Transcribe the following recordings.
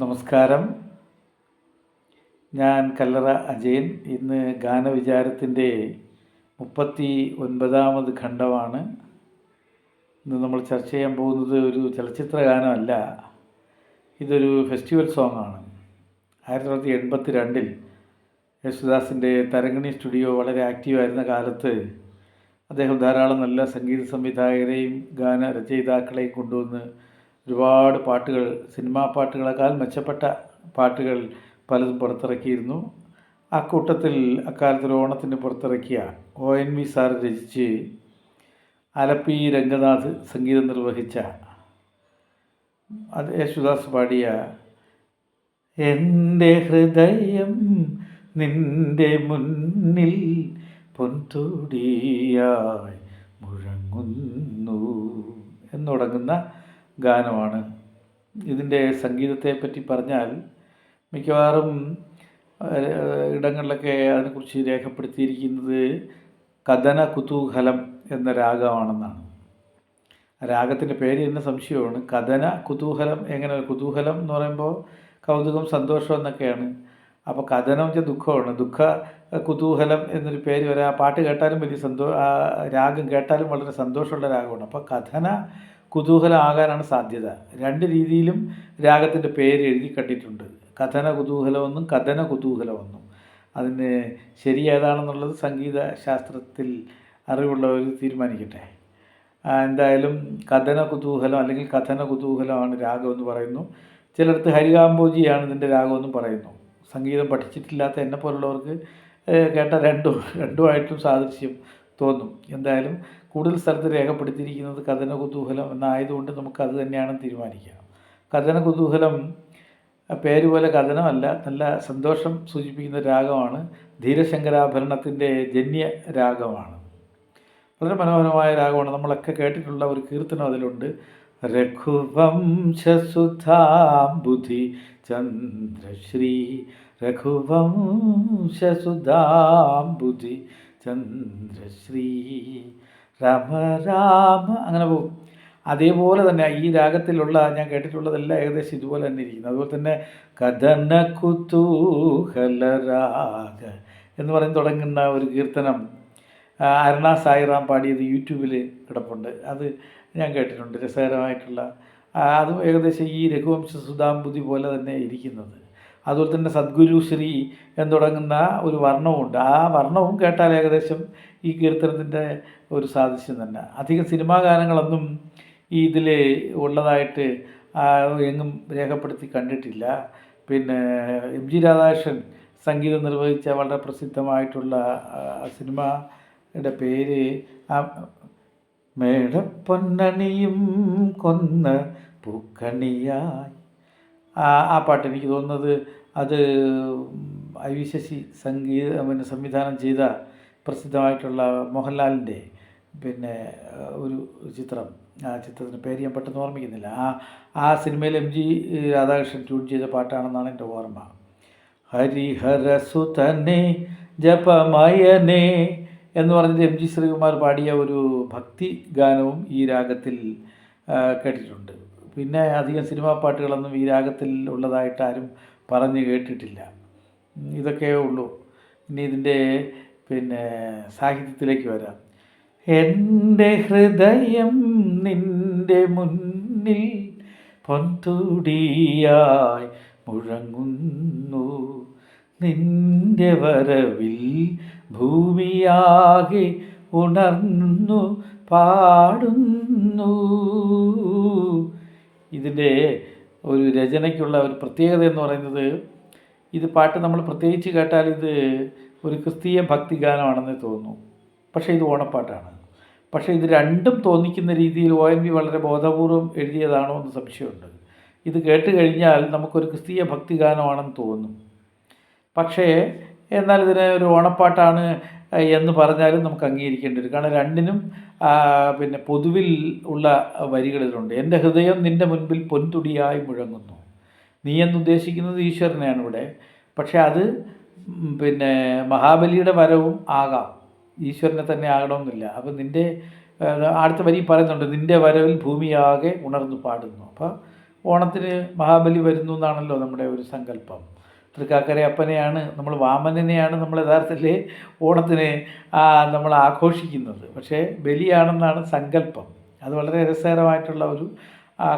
നമസ്കാരം. ഞാൻ കല്ലറ അജയൻ. ഇന്ന് ഗാനവിചാരത്തിൻ്റെ 39ാമത് ഖണ്ഡമാണ്. ഇന്ന് നമ്മൾ ചർച്ച ചെയ്യാൻ പോകുന്നത് ഒരു ചലച്ചിത്ര ഗാനമല്ല, ഇതൊരു ഫെസ്റ്റിവൽ സോങ്ങാണ്. 1982 യേശുദാസിൻ്റെ തരംഗിണി സ്റ്റുഡിയോ വളരെ ആക്റ്റീവായിരുന്ന കാലത്ത് അദ്ദേഹം ധാരാളം നല്ല സംഗീത സംവിധായകരെയും ഗാനരചയിതാക്കളെയും കൊണ്ടുവന്ന് ഒരുപാട് പാട്ടുകൾ, സിനിമാ പാട്ടുകളെക്കാൾ മെച്ചപ്പെട്ട പാട്ടുകൾ പലതും പുറത്തിറക്കിയിരുന്നു. അക്കൂട്ടത്തിൽ അക്കാലത്തൊരു ഓണത്തിന് പുറത്തിറക്കിയ ONV സാർ രചിച്ച് ആലപ്പി രംഗനാഥ് സംഗീതം നിർവഹിച്ച അത് യേശുദാസ് പാടിയ എൻ്റെ ഹൃദയം നിൻ്റെ മുന്നിൽ പൊൻതുടിയായി മുഴങ്ങുന്നു എന്ന് തുടങ്ങുന്ന ഗാനമാണ്. ഇതിൻ്റെ സംഗീതത്തെപ്പറ്റി പറഞ്ഞാൽ മിക്കവാറും ഇടങ്ങളിലൊക്കെ അതിനെക്കുറിച്ച് രേഖപ്പെടുത്തിയിരിക്കുന്നത് കഥന കുതൂഹലം എന്ന രാഗമാണെന്നാണ്. രാഗത്തിൻ്റെ പേര് തന്നെ സംശയമാണ്. കഥന കുതൂഹലം, എങ്ങനെ കുതൂഹലം എന്ന് പറയുമ്പോൾ കൗതുകം, സന്തോഷം എന്നൊക്കെയാണ്. അപ്പോൾ കഥനം വെച്ചാൽ ദുഃഖമാണ്. ദുഃഖ കുതൂഹലം എന്നൊരു പേര് വരെ ആ പാട്ട് കേട്ടാലും വലിയ ആ രാഗം കേട്ടാലും വളരെ സന്തോഷമുള്ള രാഗമാണ്. അപ്പോൾ കഥന കുതൂഹലം ആകാനാണ് സാധ്യത. രണ്ട് രീതിയിലും രാഗത്തിൻ്റെ പേര് എഴുതി കണ്ടിട്ടുണ്ട്. കഥന കുതൂഹലമെന്നും കഥന കുതൂഹലമെന്നും. അതിന് ശരി ഏതാണെന്നുള്ളത് സംഗീത ശാസ്ത്രത്തിൽ അറിവുള്ളവർ തീരുമാനിക്കട്ടെ. എന്തായാലും കഥന കുതൂഹലം അല്ലെങ്കിൽ കഥന കുതൂഹലമാണ് രാഗമെന്ന് പറയുന്നു. ചിലടത്ത് ഹരികാംബോജിയാണ് ഇതിൻ്റെ രാഗമെന്നും പറയുന്നു. സംഗീതം പഠിച്ചിട്ടില്ലാത്ത എന്നെ പോലുള്ളവർക്ക് കേട്ട രണ്ടുമായിട്ടും സാദൃശ്യം തോന്നും. എന്തായാലും കൂടുതൽ സ്ഥലത്ത് രേഖപ്പെടുത്തിയിരിക്കുന്നത് കഥന കുതൂഹലം എന്നായതുകൊണ്ട് നമുക്കത് തന്നെയാണെന്ന് തീരുമാനിക്കാം. കഥന കുതൂഹലം പേര് പോലെ കഥനമല്ല, നല്ല സന്തോഷം സൂചിപ്പിക്കുന്ന രാഗമാണ്. ധീരശങ്കരാഭരണത്തിൻ്റെ ജന്യ രാഗമാണ്. വളരെ മനോഹരമായ രാഗമാണ്. നമ്മളൊക്കെ കേട്ടിട്ടുള്ള ഒരു കീർത്തനം അതിലുണ്ട്. രഘുവംശസുധാംബുധി ചന്ദ്രശ്രീ, രഘുവംശസുധാംബുധി ചന്ദ്രശ്രീ രാമ രാമ, അങ്ങനെ പോകും. അതേപോലെ തന്നെ ഈ രാഗത്തിലുള്ള ഞാൻ കേട്ടിട്ടുള്ളതെല്ലാം ഏകദേശം ഇതുപോലെ തന്നെ ഇരിക്കുന്നു. അതുപോലെ തന്നെ കഥന കുതൂഹലരാഗ എന്ന് പറഞ്ഞ് തുടങ്ങുന്ന ഒരു കീർത്തനം അരുണ സായിറാം പാടിയത് യൂട്യൂബിൽ കിടപ്പുണ്ട്. അത് ഞാൻ കേട്ടിട്ടുണ്ട്. രസകരമായിട്ടുള്ള അതും ഏകദേശം ഈ രഘുവംശ സുധാംബുധി പോലെ തന്നെ ഇരിക്കുന്നത്. അതുപോലെ തന്നെ സദ്ഗുരു ശ്രീ എന്ന് തുടങ്ങുന്ന ഒരു വർണ്ണവുമുണ്ട്. ആ വർണ്ണവും കേട്ടാൽ ഏകദേശം ഈ കീർത്തനത്തിൻ്റെ ഒരു സാദൃശ്യം തന്നെ. അധികം സിനിമാ ഗാനങ്ങളൊന്നും ഈ ഇതിൽ ഉള്ളതായിട്ട് എങ്ങും രേഖപ്പെടുത്തി കണ്ടിട്ടില്ല. പിന്നെ MG രാധാകൃഷ്ണൻ സംഗീതം നിർവഹിച്ച വളരെ പ്രസിദ്ധമായിട്ടുള്ള സിനിമയുടെ പേര് മേടപ്പൊന്നണിയും കൊന്ന പൂക്കണിയായി. ആ പാട്ട് എനിക്ക് തോന്നുന്നത് അത് IV ശശി സംവിധാനം ചെയ്ത പ്രസിദ്ധമായിട്ടുള്ള മോഹൻലാലിൻ്റെ ഒരു ചിത്രം. ആ ചിത്രത്തിൻ്റെ പേര് ഞാൻ പെട്ടെന്ന് ഓർമ്മിക്കുന്നില്ല. ആ സിനിമയിൽ MG രാധാകൃഷ്ണൻ ട്യൂൺ ചെയ്ത പാട്ടാണെന്നാണ് എൻ്റെ ഓർമ്മ. ഹരിഹരസുതനെ ജപമയനെ എന്ന് പറഞ്ഞിട്ട് MG ശ്രീകുമാർ പാടിയ ഒരു ഭക്തി ഗാനവും ഈ രാഗത്തിൽ കേട്ടിട്ടുണ്ട്. പിന്നെ അധികം സിനിമാ പാട്ടുകളൊന്നും ഈ രാഗത്തിൽ ഉള്ളതായിട്ട് ആരും പറഞ്ഞു കേട്ടിട്ടില്ല. ഇതൊക്കെയേ ഉള്ളൂ. ഇനി ഇതിൻ്റെ സാഹിത്യത്തിലേക്ക് വരാം. എൻ്റെ ഹൃദയം നിൻ്റെ മുന്നിൽ പൊൻതുടിയായി മുഴങ്ങുന്നു, നിൻ്റെ വരവിൽ ഭൂമിയാകെ ഉണർന്നു പാടുന്നു. ഇതിൻ്റെ ഒരു രചനയ്ക്കുള്ള ഒരു പ്രത്യേകത എന്ന് പറയുന്നത്, ഇത് പാട്ട് നമ്മൾ പ്രത്യേകിച്ച് കേട്ടാൽ ഇത് ഒരു ക്രിസ്തീയ ഭക്തിഗാനമാണെന്ന് തോന്നുന്നു. പക്ഷേ ഇത് ഓണപ്പാട്ടാണ്. പക്ഷേ ഇത് രണ്ടും തോന്നിക്കുന്ന രീതിയിൽ ONV വളരെ ബോധപൂർവം എഴുതിയതാണോ എന്ന് സംശയമുണ്ട്. ഇത് കേട്ട് കഴിഞ്ഞാൽ നമുക്കൊരു ക്രിസ്തീയ ഭക്തിഗാനമാണെന്ന് തോന്നും. പക്ഷേ എന്നാൽ ഇതിനെ ഒരു ഓണപ്പാട്ടാണ് എന്ന് പറഞ്ഞാലും നമുക്ക് അംഗീകരിക്കേണ്ടി വരും. കാരണം രണ്ടിനും പൊതുവിൽ ഉള്ള വരികളിലുണ്ട്. എൻ്റെ ഹൃദയം നിൻ്റെ മുൻപിൽ പൊൻതുടിയായി മുഴങ്ങുന്നു. നീ എന്നുദ്ദേശിക്കുന്നത് ഈശ്വരനെയാണ് ഇവിടെ. പക്ഷേ അത് മഹാബലിയുടെ വരവും ആകാം, ഈശ്വരനെ തന്നെ ആകണമെന്നില്ല. അപ്പം നിൻ്റെ അടുത്ത വരി പറയുന്നുണ്ട്, നിൻ്റെ വരവിൽ ഭൂമിയാകെ ഉണർന്നു പാടുന്നു. അപ്പോൾ ഓണത്തിന് മഹാബലി വരുന്നു എന്നാണല്ലോ നമ്മുടെ ഒരു സങ്കല്പം. തൃക്കാക്കരയപ്പനെയാണ് നമ്മൾ, വാമനനെയാണ് നമ്മൾ യഥാർത്ഥത്തിൽ ഓണത്തിന് നമ്മൾ ആഘോഷിക്കുന്നത്. പക്ഷേ ബലിയാണെന്നാണ് സങ്കല്പം. അത് വളരെ രസകരമായിട്ടുള്ള ഒരു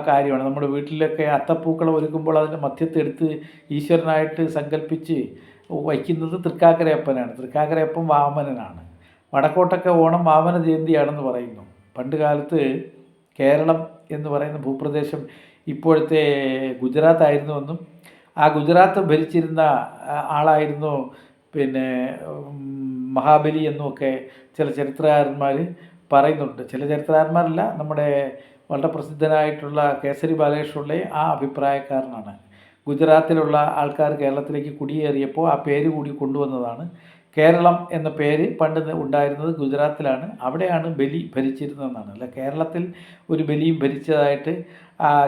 കാര്യമാണ്. നമ്മുടെ വീട്ടിലൊക്കെ അത്തപ്പൂക്കളം ഒരുക്കുമ്പോൾ അതിൻ്റെ മധ്യത്തെടുത്ത് ഈശ്വരനായിട്ട് സങ്കല്പിച്ച് വയ്ക്കുന്നത് തൃക്കാക്കരയപ്പനാണ്. തൃക്കാക്കരയപ്പൻ വാമനനാണ്. വടക്കോട്ടൊക്കെ ഓണം വാമന ജയന്തിയാണെന്ന് പറയുന്നു. പണ്ട് കാലത്ത് കേരളം എന്ന് പറയുന്ന ഭൂപ്രദേശം ഇപ്പോഴത്തെ ഗുജറാത്തായിരുന്നുവെന്നും ആ ഗുജറാത്ത് ഭരിച്ചിരുന്ന ആളായിരുന്നു പിന്നെ മഹാബലി എന്നുമൊക്കെ ചില ചരിത്രകാരന്മാർ പറയുന്നുണ്ട്. ചില ചരിത്രകാരന്മാരല്ല, നമ്മുടെ വളരെ പ്രസിദ്ധനായിട്ടുള്ള കേസരി ബാലകൃഷ്ണപിള്ള ആ അഭിപ്രായക്കാരനാണ്. ഗുജറാത്തിലുള്ള ആൾക്കാർ കേരളത്തിലേക്ക് കുടിയേറിയപ്പോൾ ആ പേര് കൂടി കൊണ്ടുവന്നതാണ്. കേരളം എന്ന പേര് പണ്ട് ഉണ്ടായിരുന്നത് ഗുജറാത്തിലാണ്. അവിടെയാണ് ബലി ഭരിച്ചിരുന്നതെന്നാണ്. അല്ല, കേരളത്തിൽ ഒരു ബലിയും ഭരിച്ചതായിട്ട്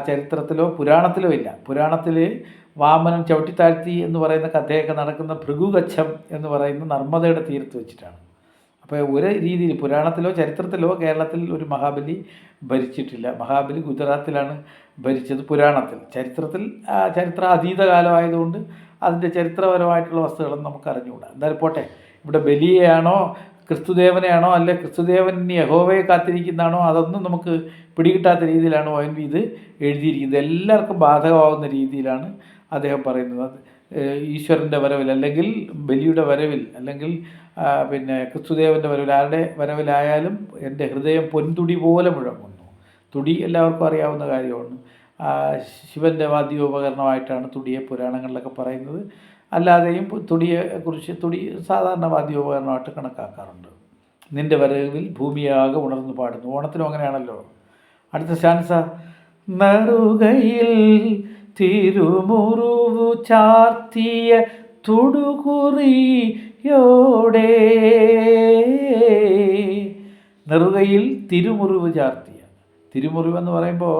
ചരിത്രത്തിലോ പുരാണത്തിലോ ഇല്ല. പുരാണത്തിൽ വാമനൻ ചവിട്ടിത്താഴ്ത്തി എന്ന് പറയുന്ന കഥയൊക്കെ നടക്കുന്ന ഭൃഗുകച്ഛം എന്ന് പറയുന്ന നർമ്മദയുടെ തീരത്ത് വെച്ചിട്ടാണ്. അപ്പോൾ ഒരു രീതിയിൽ പുരാണത്തിലോ ചരിത്രത്തിലോ കേരളത്തിൽ ഒരു മഹാബലി ഭരിച്ചിട്ടില്ല. മഹാബലി ഗുജറാത്തിലാണ് ഭരിച്ചത് പുരാണത്തിൽ. ചരിത്രത്തിൽ ചരിത്ര അതീത കാലമായതുകൊണ്ട് അതിൻ്റെ ചരിത്രപരമായിട്ടുള്ള വസ്തുക്കളൊന്നും നമുക്ക് അറിഞ്ഞുകൂടാ. എന്തായാലും പോട്ടെ. ഇവിടെ ബലിയെയാണോ ക്രിസ്തുദേവനെയാണോ അല്ലെ ക്രിസ്തുദേവൻ യഹോവയെ കാത്തിരിക്കുന്നതാണോ അതൊന്നും നമുക്ക് പിടികിട്ടാത്ത രീതിയിലാണ് ONV ഇത് എഴുതിയിരിക്കുന്നത്. എല്ലാവർക്കും ബാധകമാവുന്ന രീതിയിലാണ് അദ്ദേഹം പറയുന്നത്. ഈശ്വരൻ്റെ വരവിൽ അല്ലെങ്കിൽ ബലിയുടെ വരവിൽ അല്ലെങ്കിൽ പിന്നെ ക്രിസ്തുദേവൻ്റെ വരവിൽ, ആരുടെ വരവിലായാലും എൻ്റെ ഹൃദയം പൊൻതുടി പോലെ മുഴങ്ങുന്നു. തുടി എല്ലാവർക്കും അറിയാവുന്ന കാര്യമാണ്. ശിവൻ്റെ വാദ്യോപകരണമായിട്ടാണ് തുടിയെ പുരാണങ്ങളിലൊക്കെ പറയുന്നത്. അല്ലാതെയും തുടിയെക്കുറിച്ച് തുടി സാധാരണ വാദ്യോപകരണമായിട്ട് കണക്കാക്കാറുണ്ട്. നിൻ്റെ വരവിൽ ഭൂമിയാകെ ഉണർന്നു പാടുന്നു. ഓണത്തിനും അങ്ങനെയാണല്ലോ. അടുത്ത സ്റ്റാൻസ. നറുകയിൽ തിരുമുറുവു ചാർത്തിയ തുടുകുറിയോടെ. നെറുകയിൽ തിരുമുറിവ് ചാർത്തിയ. തിരുമുറിവെന്ന് പറയുമ്പോൾ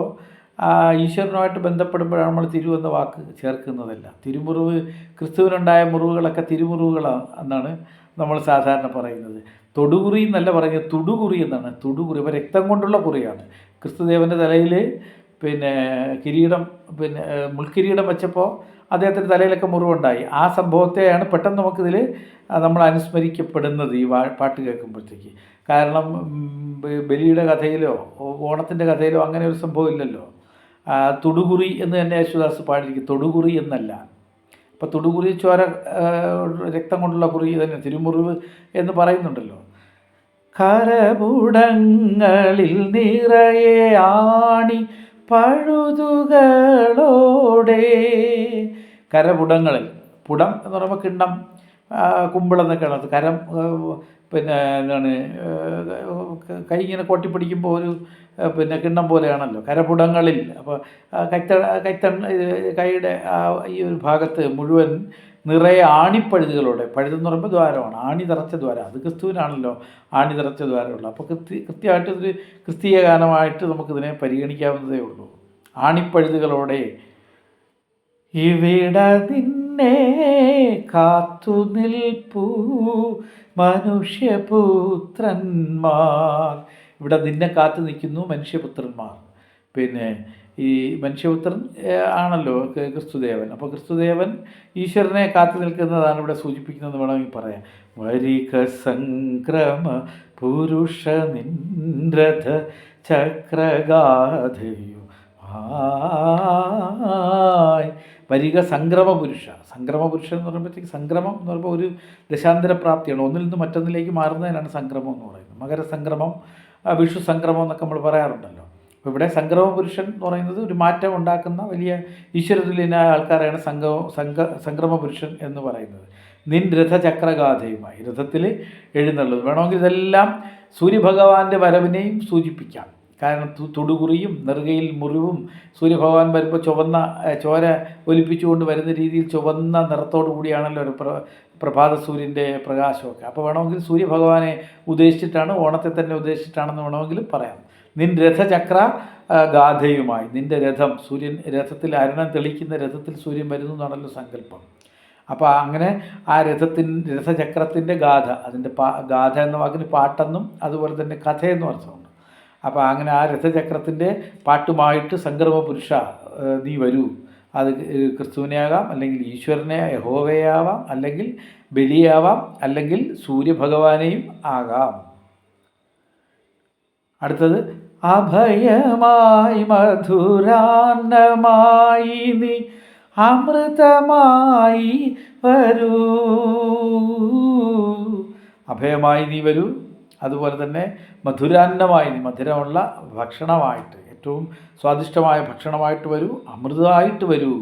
ഈശ്വരനുമായിട്ട് ബന്ധപ്പെടുമ്പോഴാണ് നമ്മൾ തിരു എന്ന വാക്ക് ചേർക്കുന്നതല്ല. തിരുമുറിവ്, ക്രിസ്തുവിനുണ്ടായ മുറിവുകളൊക്കെ തിരുമുറിവുകളാണ് എന്നാണ് നമ്മൾ സാധാരണ പറയുന്നത്. തൊടുകുറി എന്നല്ല പറയുന്നത്, തുടുകുറി എന്നാണ്. തുടുകുറി ഇപ്പോൾ രക്തം കൊണ്ടുള്ള കുറിയാണ്. ക്രിസ്തുദേവൻ്റെ തലയിൽ പിന്നെ കിരീടം, പിന്നെ മുൾക്കിരീടം വെച്ചപ്പോൾ അദ്ദേഹത്തിൻ്റെ തലയിലൊക്കെ മുറിവുണ്ടായി. ആ സംഭവത്തെയാണ് പെട്ടെന്ന് നമുക്കിതിൽ നമ്മൾ അനുസ്മരിക്കപ്പെടുന്നത് ഈ പാട്ട് കേൾക്കുമ്പോഴത്തേക്ക്. കാരണം ബലിയുടെ കഥയിലോ ഓണത്തിൻ്റെ കഥയിലോ അങ്ങനെ ഒരു സംഭവം ഇല്ലല്ലോ. തുടുകുറി എന്ന് തന്നെ യേശുദാസ് പാടിയിരിക്കും, തൊടുകുറി എന്നല്ല. അപ്പോൾ തുടുകുറി ചോര രക്തം കൊണ്ടുള്ള കുറി തന്നെ തിരുമുറിവ് എന്ന് പറയുന്നുണ്ടല്ലോ. കരപുടങ്ങളിൽ നിറയെ ആണി പഴുതുകളോടെ. കരപുടങ്ങളിൽ, പുടം എന്ന് പറയുമ്പോൾ കിണ്ണം, കുമ്പിളം എന്നൊക്കെയാണ് അത്. കരം പിന്നെ എന്താണ്, കൈ ഇങ്ങനെ കൊട്ടിപ്പിടിക്കുമ്പോൾ ഒരു പിന്നെ കിണ്ണം പോലെയാണല്ലോ കരപുടങ്ങളിൽ. അപ്പോൾ കൈയുടെ ഈ ഒരു ഭാഗത്ത് മുഴുവൻ നിറയെ ആണിപ്പഴുതുകളോടെ. പഴുതെന്ന് പറയുമ്പോൾ ദ്വാരമാണ്, ആണി തറച്ച ദ്വാരം. അത് ക്രിസ്തുവിനാണല്ലോ ആണി തറച്ച ദ്വാരമുള്ളത്. അപ്പോൾ കൃത്യമായിട്ട് ഇതൊരു ക്രിസ്തീയ ഗാനമായിട്ട് നമുക്കിതിനെ പരിഗണിക്കാവുന്നതേ ഉള്ളൂ. ആണിപ്പഴുതുകളോടെ ഇവിടെ നിന്നെ കാത്തു നിൽപ്പൂ മനുഷ്യപുത്രന്മാർ. ഇവിടെ നിന്നെ കാത്തു നിൽക്കുന്നു മനുഷ്യപുത്രന്മാർ. പിന്നെ ഈ മനുഷ്യപുത്രൻ ആണല്ലോ ക്രിസ്തുദേവൻ. അപ്പോൾ ക്രിസ്തുദേവൻ ഈശ്വരനെ കാത്തു നിൽക്കുന്നതാണ് ഇവിടെ സൂചിപ്പിക്കുന്നത് വേണമെങ്കിൽ പറയാം. വരിക സംക്രമ പുരുഷ നിന്ദ്രഥ ചക്രഗാധയോ വരിക സംക്രമ പുരുഷ. സംക്രമ പുരുഷൻ എന്ന് പറയുമ്പോഴത്തേക്ക് സംക്രമം എന്ന് പറയുമ്പോൾ ഒരു ദശാന്തര പ്രാപ്തിയാണ്. ഒന്നിൽ നിന്ന് മറ്റൊന്നിലേക്ക് മാറുന്നതിനാണ് സംക്രമം എന്ന് പറയുന്നത്. മകരസംക്രമം, വിഷു സംക്രമം എന്നൊക്കെ നമ്മൾ പറയാറുണ്ടല്ലോ. അപ്പോൾ ഇവിടെ സംക്രമ പുരുഷൻ എന്ന് പറയുന്നത് ഒരു മാറ്റം ഉണ്ടാക്കുന്ന വലിയ ഈശ്വരതുല്യനായ ആൾക്കാരെയാണ് സംക്രമ പുരുഷൻ എന്ന് പറയുന്നത്. നിൻ രഥചക്രഗാഥയുമായി, രഥത്തിൽ എഴുന്നള്ളത്. വേണമെങ്കിൽ ഇതെല്ലാം സൂര്യഭഗവാന്റെ വരവിനെയും സൂചിപ്പിക്കാം. കാരണം തൊടുകുറിയും നെറുകയിൽ മുറിവും സൂര്യഭഗവാൻ വരുമ്പോൾ ചുവന്ന ചോര ഒലിപ്പിച്ചുകൊണ്ട് വരുന്ന രീതിയിൽ ചുവന്ന നിറത്തോടു കൂടിയാണല്ലോ ഒരു പ്രഭാത സൂര്യൻ്റെ പ്രകാശമൊക്കെ. അപ്പോൾ വേണമെങ്കിൽ സൂര്യഭഗവാനെ ഉദ്ദേശിച്ചിട്ടാണ്, ഓണത്തെ തന്നെ ഉദ്ദേശിച്ചിട്ടാണെന്ന് വേണമെങ്കിലും പറയാം. നിൻ രഥചക്ര ഗാഥയുമായി, നിൻ്റെ രഥം, സൂര്യൻ രഥത്തിൽ അരണം തെളിക്കുന്ന രഥത്തിൽ സൂര്യൻ വരുന്നു എന്നാണല്ലോ സങ്കല്പം. അപ്പോൾ അങ്ങനെ ആ രഥചക്രത്തിൻ്റെ ഗാഥ, അതിൻ്റെ ഗാഥ എന്ന വാക്കിന് പാട്ടെന്നും അതുപോലെ തന്നെ കഥയെന്നും അർത്ഥമുണ്ട്. അപ്പോൾ അങ്ങനെ ആ രഥചക്രത്തിൻ്റെ പാട്ടുമായിട്ട് സംക്രമ പുരുഷ നീ വരൂ. അത് ക്രിസ്തുവിനെയാകാം, അല്ലെങ്കിൽ ഈശ്വരനെ യഹോവയാവാം, അല്ലെങ്കിൽ ബലിയാവാം, അല്ലെങ്കിൽ സൂര്യഭഗവാനെയും ആകാം. അടുത്തത് അഭയമായി മധുരാന്നമായി നീ അമൃതമായി വരൂ. അഭയമായി നീ വരൂ, അതുപോലെ തന്നെ മധുരാന്നമായി നീ, മധുരമുള്ള ഭക്ഷണമായിട്ട്, ഏറ്റവും സ്വാദിഷ്ടമായ ഭക്ഷണമായിട്ട് വരൂ, അമൃതമായിട്ട് വരൂ.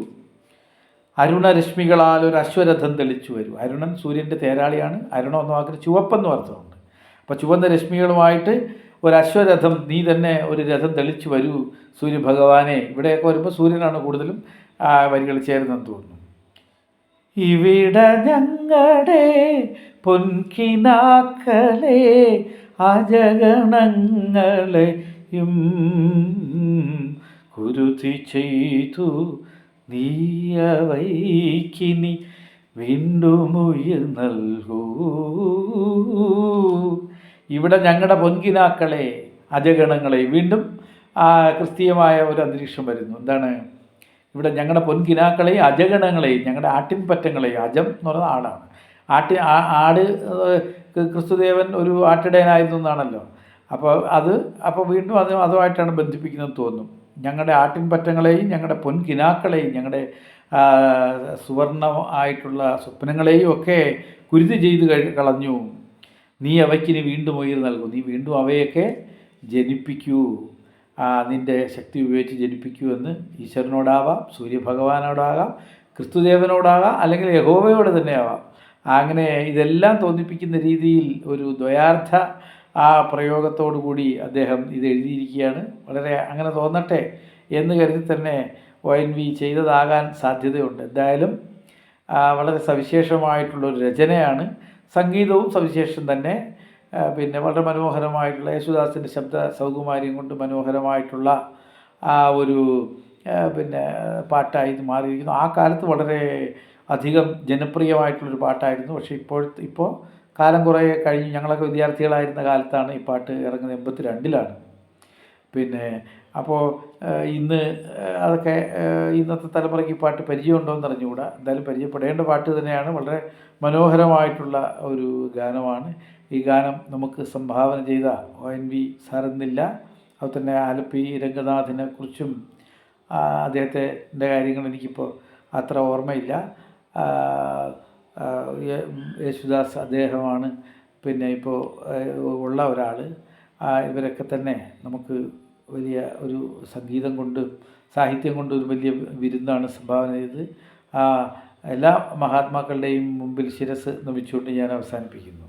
അരുണരശ്മികളാൽ ഒരു അശ്വരഥം തെളിച്ചു വരൂ. അരുണൻ സൂര്യൻ്റെ തേരാളിയാണ്. അരുണം എന്ന വാക്കിന് ചുവപ്പെന്ന് അർത്ഥമുണ്ട്. അപ്പോൾ ചുവന്ന രശ്മികളുമായിട്ട് ഒരു അശ്വരഥം, നീ തന്നെ ഒരു രഥം തെളിച്ചു വരൂ സൂര്യഭഗവാനെ. ഇവിടെയൊക്കെ വരുമ്പോൾ സൂര്യനാണ് കൂടുതലും വരികൾ ചേരുന്നതെന്ന് തോന്നുന്നു. ഇവിടെ ഞങ്ങളുടെ പൊൻകിനാക്കളെ അജഗണങ്ങളെയും കുരുതി ചെയ്തു നീയവൈക്കിനി വീണ്ടും ഉയിർ നൽകൂ. ഇവിടെ ഞങ്ങളുടെ പൊൻകിനാക്കളെ അജഗണങ്ങളെ, വീണ്ടും ക്രിസ്തീയമായ ഒരു അന്തരീക്ഷം വരുന്നു. എന്താണ്? ഇവിടെ ഞങ്ങളുടെ പൊൻകിനാക്കളെയും അജഗണങ്ങളെയും, ഞങ്ങളുടെ ആട്ടിൻപറ്റങ്ങളെയും, അജം എന്ന് പറയുന്നത് ആടാണ്. ആട് ക്രിസ്തുദേവൻ ഒരു ആട്ടിടയനായിരുന്നു എന്നാണല്ലോ. അപ്പോൾ വീണ്ടും അതുമായിട്ടാണ് ബന്ധിപ്പിക്കുന്നതെന്ന് തോന്നും. ഞങ്ങളുടെ ആട്ടിൻപറ്റങ്ങളെയും ഞങ്ങളുടെ പൊൻകിനാക്കളെയും ഞങ്ങളുടെ സുവർണ്ണ ആയിട്ടുള്ള സ്വപ്നങ്ങളെയും ഒക്കെ കുരുതി ചെയ്ത് കളഞ്ഞു. നീ അവയ്ക്കിനി വീണ്ടും ഉയിർ നൽകും. നീ വീണ്ടും അവയൊക്കെ ജനിപ്പിക്കൂ, നിൻ്റെ ശക്തി ഉപയോഗിച്ച് ജനിപ്പിക്കൂ എന്ന് ഈശ്വരനോടാവാം, സൂര്യഭഗവാനോടാകാം, ക്രിസ്തുദേവനോടാകാം, അല്ലെങ്കിൽ യഹോവയോട് തന്നെ ആവാം. അങ്ങനെ ഇതെല്ലാം തോന്നിപ്പിക്കുന്ന രീതിയിൽ ഒരു ദ്വയാർത്ഥ പ്രയോഗത്തോടു കൂടി അദ്ദേഹം ഇത് എഴുതിയിരിക്കുകയാണ്. വളരെ അങ്ങനെ തോന്നട്ടെ എന്ന് കരുതി തന്നെ ONV ചെയ്തതാകാൻ സാധ്യതയുണ്ട്. എന്തായാലും വളരെ സവിശേഷമായിട്ടുള്ളൊരു രചനയാണ്. സംഗീതവും സവിശേഷം തന്നെ. പിന്നെ വളരെ മനോഹരമായിട്ടുള്ള യേശുദാസിൻ്റെ ശബ്ദ സൗകുമാര്യം കൊണ്ട് മനോഹരമായിട്ടുള്ള ഒരു പാട്ടായി മാറിയിരിക്കുന്നു. ആ കാലത്ത് വളരെ അധികം ജനപ്രിയമായിട്ടുള്ളൊരു പാട്ടായിരുന്നു. പക്ഷേ ഇപ്പോൾ കാലം കുറേ കഴിഞ്ഞ്, ഞങ്ങളൊക്കെ വിദ്യാർത്ഥികളായിരുന്ന കാലത്താണ് ഈ പാട്ട് ഇറങ്ങുന്നത്. 82-ലാണ്. അപ്പോൾ ഇന്ന് അതൊക്കെ ഇന്നത്തെ തലമുറയ്ക്ക് ഈ പാട്ട് പരിചയമുണ്ടോ എന്ന് അറിഞ്ഞുകൂടാ. എന്തായാലും പരിചയപ്പെടേണ്ട പാട്ട് തന്നെയാണ്. വളരെ മനോഹരമായിട്ടുള്ള ഒരു ഗാനമാണ്. ഈ ഗാനം നമുക്ക് സംഭാവന ചെയ്ത ONV സാറെന്നില്ല. അതുതന്നെ ആലപ്പി രംഗനാഥിനെ കുറിച്ചും അദ്ദേഹത്തിൻ്റെ കാര്യങ്ങൾ എനിക്കിപ്പോൾ അത്ര ഓർമ്മയില്ല. യേശുദാസ് അദ്ദേഹമാണ് ഇപ്പോൾ ഉള്ള ഒരാൾ. ഇവരൊക്കെ തന്നെ നമുക്ക് വലിയ ഒരു സംഗീതം കൊണ്ട്, സാഹിത്യം കൊണ്ട് ഒരു വലിയ വിരുന്നാണ് സംഭാവന ചെയ്തത്. എല്ലാ മഹാത്മാക്കളുടെയും മുമ്പിൽ ശിരസ് നമിച്ചുകൊണ്ട് ഞാൻ അവസാനിപ്പിക്കുന്നു.